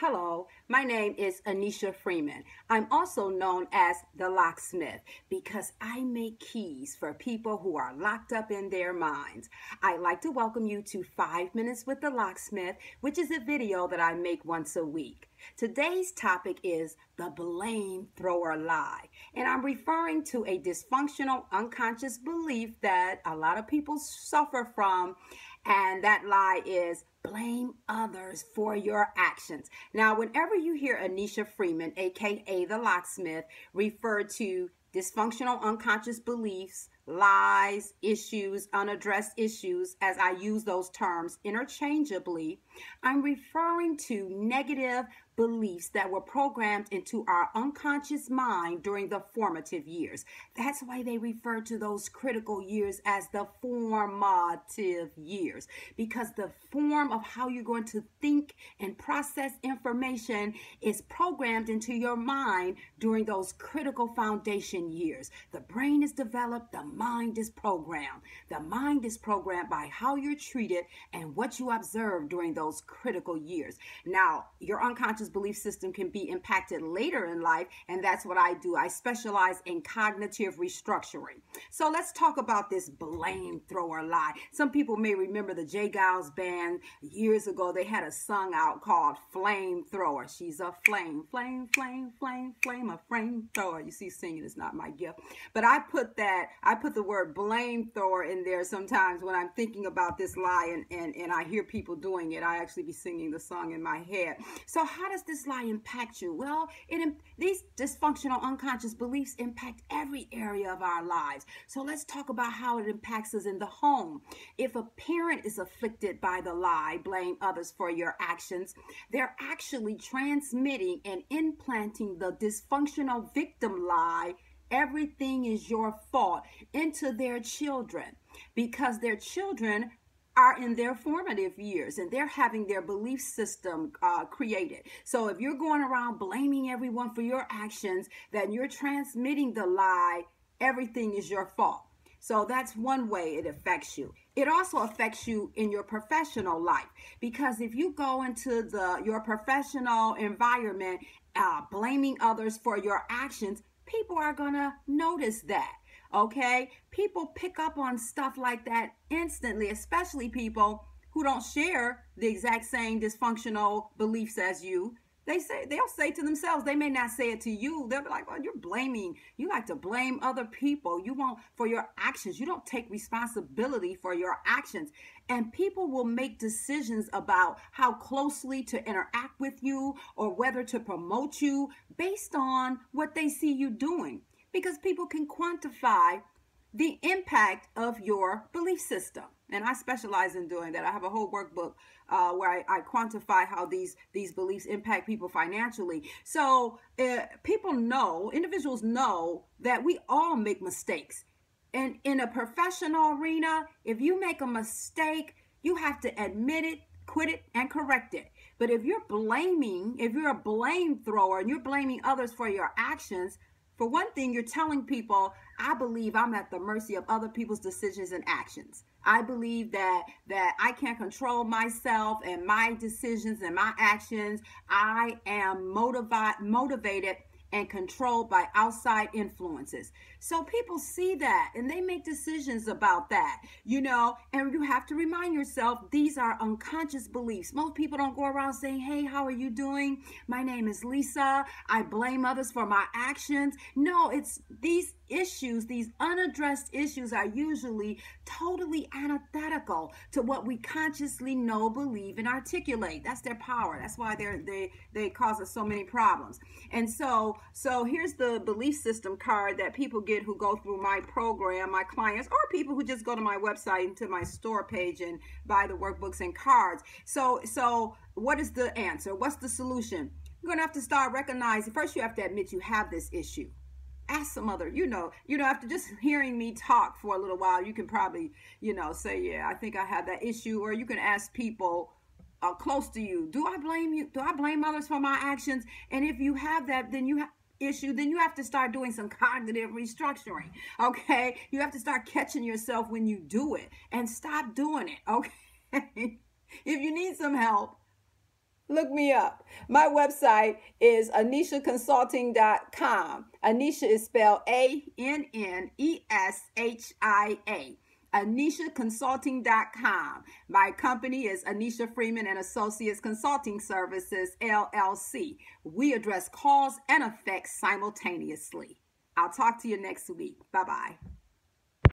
Hello, my name is Anneshia Freeman. I'm also known as the Locksmith because I make keys for people who are locked up in their minds. I'd like to welcome you to 5 Minutes with the Locksmith, which is a video that I make once a week. Today's topic is the blame thrower lie, and I'm referring to a dysfunctional unconscious belief that a lot of people suffer from, and that lie is blame others for your actions. Now, whenever you hear Anneshia Freeman, aka the Locksmith, refer to dysfunctional unconscious beliefs, lies, issues, unaddressed issues, as I use those terms interchangeably, I'm referring to negative beliefs that were programmed into our unconscious mind during the formative years. That's why they refer to those critical years as the formative years, because the form of how you're going to think and process information is programmed into your mind during those critical foundation years. The brain is developed, the mind is programmed. The mind is programmed by how you're treated and what you observe during those critical years. Now, your unconscious belief system can be impacted later in life, and that's what I do. I specialize in cognitive restructuring. So let's talk about this blame thrower lie. Some people may remember the J. Giles band years ago. They had a song out called Flame Thrower. She's a flame, flame, flame, flame, flame, a flame thrower. You see, singing is not my gift, but I put the word blame thrower in there sometimes when I'm thinking about this lie, and I hear people doing it. I actually be singing the song in my head. So how does this lie impact you? Well, these dysfunctional unconscious beliefs impact every area of our lives. So let's talk about how it impacts us in the home. If a parent is afflicted by the lie, blame others for your actions, they're actually transmitting and implanting the dysfunctional victim lie, everything is your fault, into their children, because their children are in their formative years and they're having their belief system created. So if you're going around blaming everyone for your actions, then you're transmitting the lie, everything is your fault. So that's one way it affects you. It also affects you in your professional life, because if you go into your professional environment blaming others for your actions, people are going to notice that. Okay, people pick up on stuff like that instantly, especially people who don't share the exact same dysfunctional beliefs as you. They'll say to themselves, they may not say it to you. They'll be like, well, you're blaming, you like to blame other people. You won't for your actions. You don't take responsibility for your actions. And people will make decisions about how closely to interact with you or whether to promote you based on what they see you doing, because people can quantify the impact of your belief system. And I specialize in doing that. I have a whole workbook where I quantify how these beliefs impact people financially. So individuals know that we all make mistakes. And in a professional arena, if you make a mistake, you have to admit it, quit it, and correct it. But if you're a blame thrower and you're blaming others for your actions, for one thing, you're telling people, I believe I'm at the mercy of other people's decisions and actions. I believe that I can't control myself and my decisions and my actions. I am motivated and controlled by outside influences. So people see that and they make decisions about that, and you have to remind yourself, these are unconscious beliefs. Most people don't go around saying, hey, how are you doing? My name is Lisa. I blame others for my actions. No, it's these issues, these unaddressed issues are usually totally antithetical to what we consciously know, believe, and articulate. That's their power. That's why they cause us so many problems. And so here's the belief system card that people get who go through my program, my clients, or people who just go to my website and to my store page and buy the workbooks and cards. So what is the answer? What's the solution? You're going to have to start recognizing. First, you have to admit you have this issue. Ask some other, after just hearing me talk for a little while, you can probably, say, yeah, I think I have that issue. Or you can ask people close to you, do I blame you? Do I blame others for my actions? And if you have that, then you issue, then you have to start doing some cognitive restructuring. Okay. You have to start catching yourself when you do it and stop doing it. Okay. If you need some help, Look me up. My website is AnnesiaConsulting.com. Anneshia is spelled ANNESHIA. AnnesiaConsulting.com. My company is Anneshia Freeman and Associates Consulting Services, LLC. We address cause and effect simultaneously. I'll talk to you next week. Bye-bye.